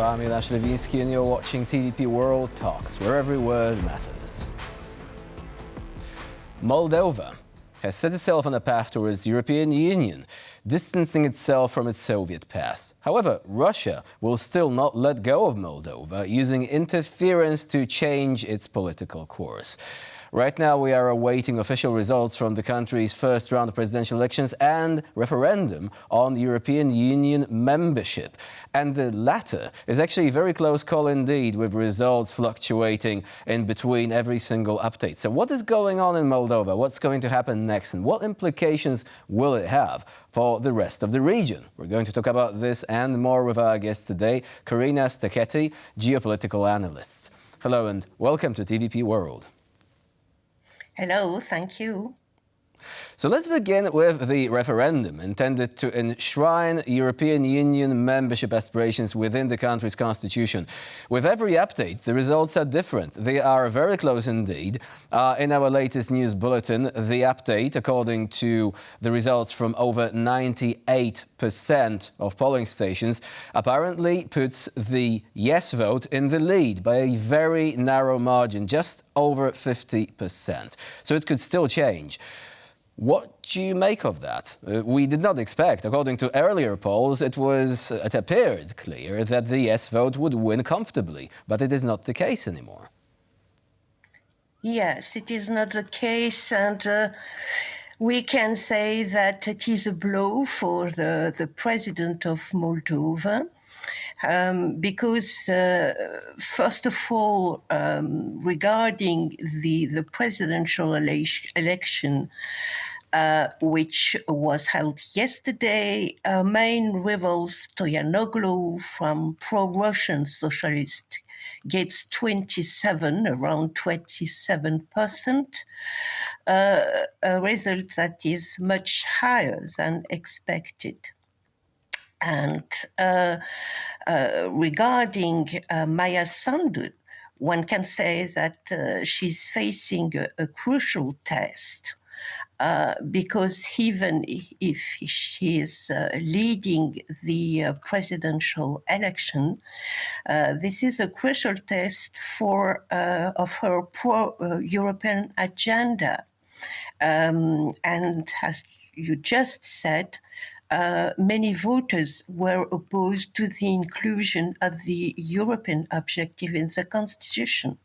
I'm Ilash Levinsky and you're watching TVP World Talks, where every word matters. Moldova has set itself on a path towards the European Union, distancing itself from its Soviet past. However, Russia will still not let go of Moldova, using interference to change its political course. Right now, we are awaiting official results from the country's first round of presidential elections and referendum on European Union membership. And the latter is actually a very close call indeed, with results fluctuating in between every single update. So what is going on in Moldova? What's going to happen next? And what implications will it have for the rest of the region? We're going to talk about this and more with our guest today, Carina Stachetti, geopolitical analyst. Hello and welcome to TVP World. Hello, thank you. So let's begin with the referendum intended to enshrine European Union membership aspirations within the country's constitution. With every update, the results are different. They are very close indeed. In our latest news bulletin, the update, according to the results from over 98% of polling stations, apparently puts the yes vote in the lead by a very narrow margin, just over 50%. So it could still change. What do you make of that? We did not expect. According to earlier polls, it appeared clear that the yes vote would win comfortably, but it is not the case anymore. Yes, it is not the case, and we can say that it is a blow for the president of Moldova. Because first of all, regarding the presidential election, which was held yesterday, main rivals Stoyanoglu from pro-Russian socialist gets around 27%, a result that is much higher than expected. And regarding Maya Sandu, one can say that she's facing a crucial test because even if she is leading the presidential election, this is a crucial test of her pro-European agenda. And as you just said, many voters were opposed to the inclusion of the European objective in the constitution.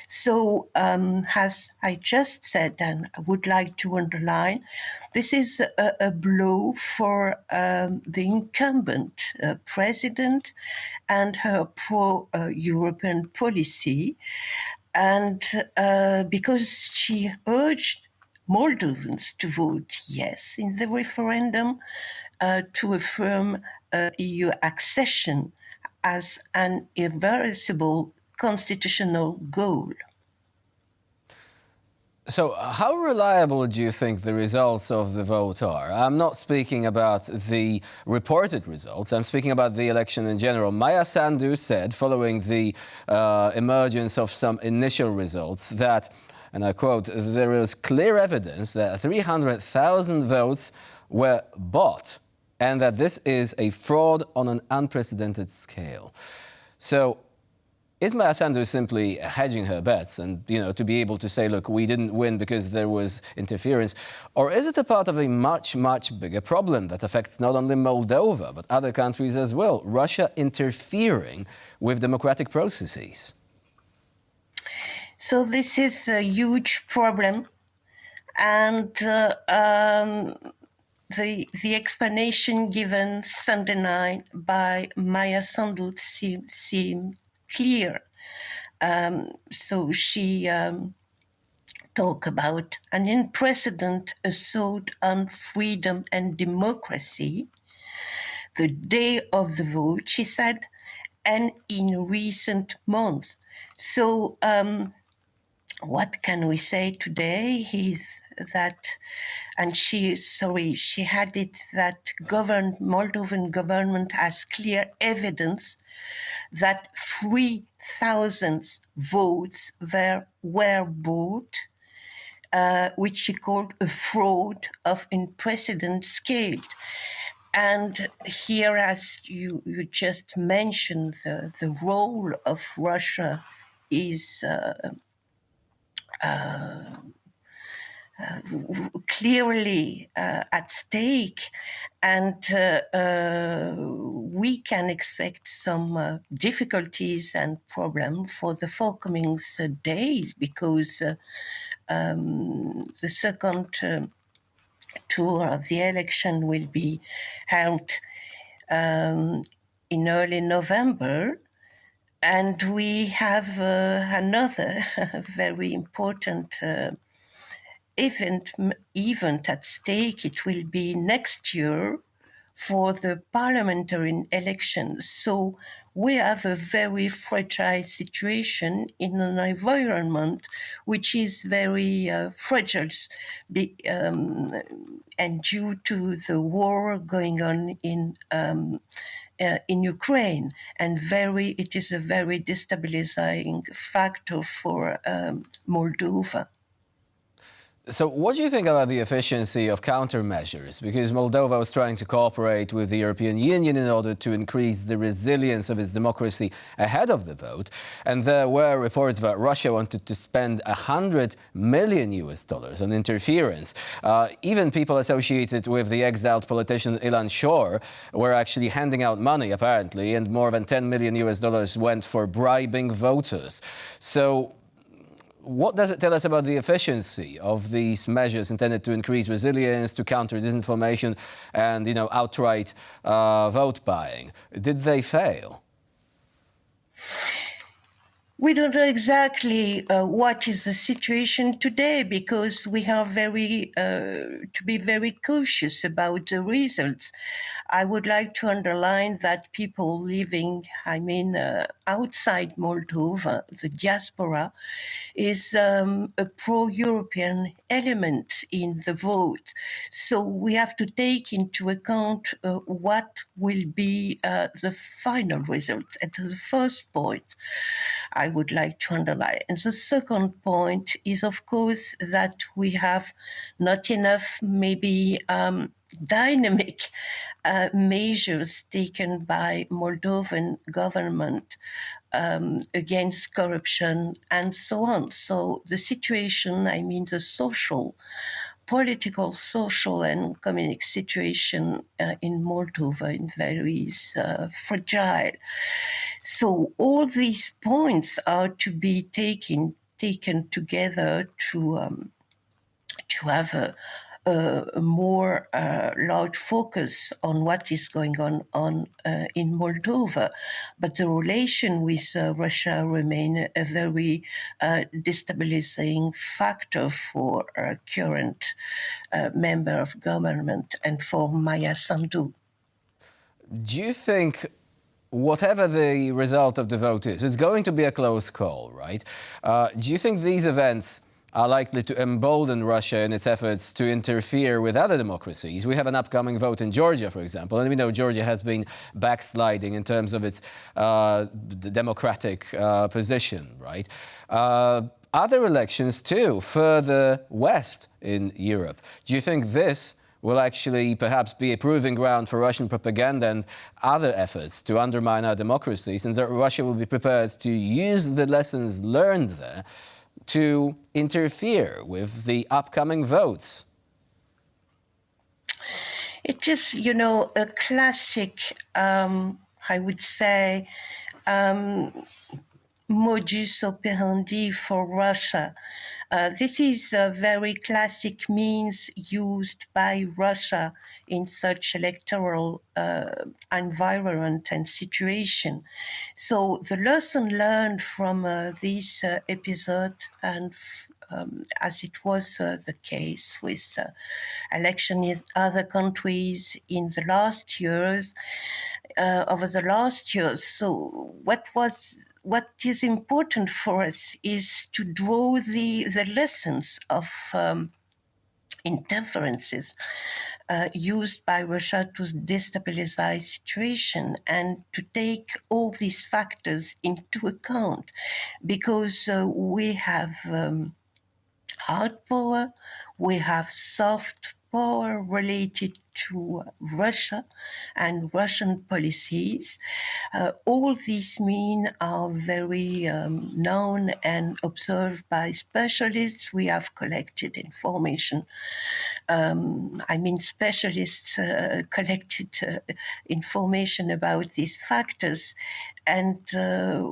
So, as I just said, and I would like to underline, this is a blow for the incumbent president and her pro-European policy, and because she urged Moldovans to vote yes in the referendum to affirm EU accession as an irreversible constitutional goal. So how reliable do you think the results of the vote are? I'm not speaking about the reported results, I'm speaking about the election in general. Maya Sandu said, following the emergence of some initial results, that, and I quote, "there is clear evidence that 300,000 votes were bought and that this is a fraud on an unprecedented scale." So is Maya Sandu simply hedging her bets and, to be able to say, look, we didn't win because there was interference? Or is it a part of a much, much bigger problem that affects not only Moldova, but other countries as well? Russia interfering with democratic processes. So this is a huge problem, and the explanation given Sunday night by Maya Sandu seemed clear. So she talked about an unprecedented assault on freedom and democracy the day of the vote, she said, and in recent months. So what can we say today is that, and she added that Moldovan government has clear evidence that 3,000 votes were bought, which she called a fraud of unprecedented scale. And here, as you just mentioned, the role of Russia is clearly at stake, and we can expect some difficulties and problems for the forthcoming days, because the second tour of the election will be held in early November. And we have another very important event at stake. It will be next year for the parliamentary elections. So we have a very fragile situation in an environment which is very fragile, and due to the war going on in Ukraine, and it is a very destabilizing factor for Moldova. So what do you think about the efficiency of countermeasures? Because Moldova was trying to cooperate with the European Union in order to increase the resilience of its democracy ahead of the vote. And there were reports that Russia wanted to spend $100 million on interference. Even people associated with the exiled politician Ilan Shor were actually handing out money, apparently, and more than $10 million went for bribing voters. So what does it tell us about the efficiency of these measures intended to increase resilience, to counter disinformation and, outright vote buying? Did they fail? We don't know exactly what is the situation today, because we are to be very cautious about the results. I would like to underline that people living, outside Moldova, the diaspora, is a pro-European element in the vote. So we have to take into account what will be the final result. And the first point I would like to underline. And the second point is, of course, that we have not enough, maybe, dynamic measures taken by Moldovan government against corruption and so on. So the situation, the political, social, and economic situation in Moldova is fragile. So all these points are to be taken together to have a more large focus on what is going on in Moldova. But the relation with Russia remain a very destabilizing factor for our current member of government and for Maya Sandu. Do you think, whatever the result of the vote is, it's going to be a close call, right? Do you think these events are likely to embolden Russia in its efforts to interfere with other democracies? We have an upcoming vote in Georgia, for example, and we know Georgia has been backsliding in terms of its democratic position, right? Other elections too, further west in Europe. Do you think this will actually perhaps be a proving ground for Russian propaganda and other efforts to undermine our democracies, and that Russia will be prepared to use the lessons learned there to interfere with the upcoming votes? It is, a classic, I would say, modus operandi for Russia. This is a very classic means used by Russia in such electoral environment and situation. So the lesson learned from this episode, and as it was the case with election in other countries in the last years, over the last years. So what is important for us is to draw the lessons of interferences used by Russia to destabilize situation, and to take all these factors into account, because we have hard power, we have soft power related to Russia and Russian policies. All these mean are very known and observed by specialists. We have collected information. Specialists collected information about these factors. And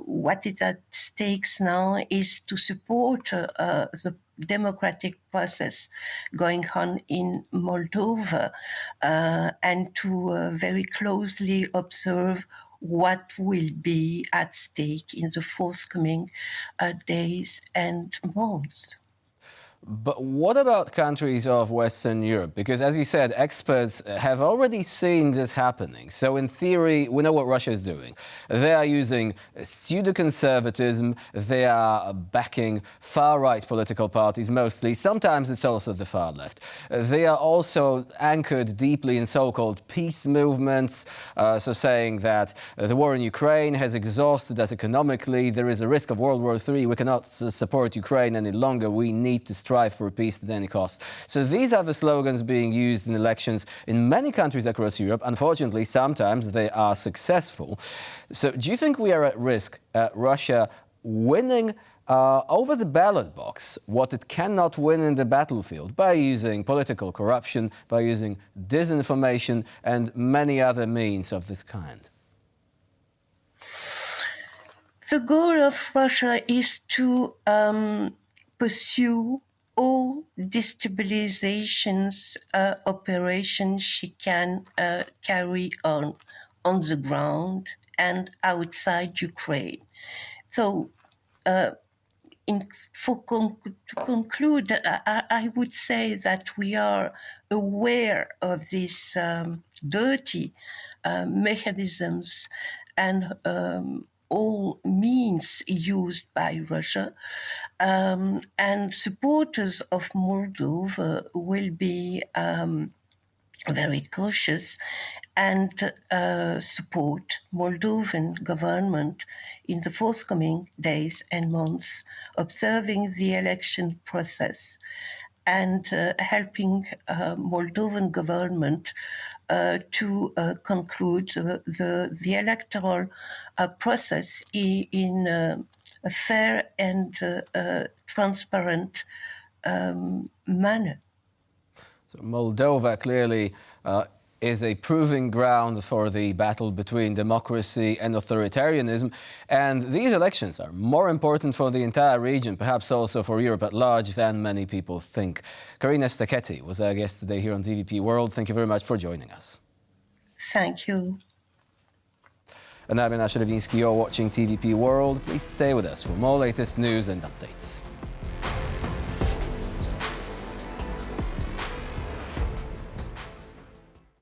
what is at stake now is to support the democratic process going on in Moldova and to very closely observe what will be at stake in the forthcoming days and months. But what about countries of Western Europe? Because, as you said, experts have already seen this happening. So, in theory, we know what Russia is doing. They are using pseudo-conservatism. They are backing far-right political parties, mostly. Sometimes it's also the far left. They are also anchored deeply in so-called peace movements, so saying that the war in Ukraine has exhausted us economically. There is a risk of World War III. We cannot support Ukraine any longer. We need to strive for peace at any cost. So these are the slogans being used in elections in many countries across Europe. Unfortunately, sometimes they are successful. So do you think we are at risk at Russia winning over the ballot box what it cannot win in the battlefield by using political corruption, by using disinformation and many other means of this kind? The goal of Russia is to pursue all destabilizations operations she can carry on the ground and outside Ukraine. So, to conclude, I would say that we are aware of these dirty mechanisms and all means used by Russia. And supporters of Moldova will be very cautious and support Moldovan government in the forthcoming days and months, observing the election process and helping Moldovan government to conclude the electoral process in a fair and transparent manner. So Moldova clearly is a proving ground for the battle between democracy and authoritarianism. And these elections are more important for the entire region, perhaps also for Europe at large, than many people think. Carina Stachetti was our guest today here on TVP World. Thank you very much for joining us. Thank you. And I'm Rewiński. You're watching TVP World. Please stay with us for more latest news and updates.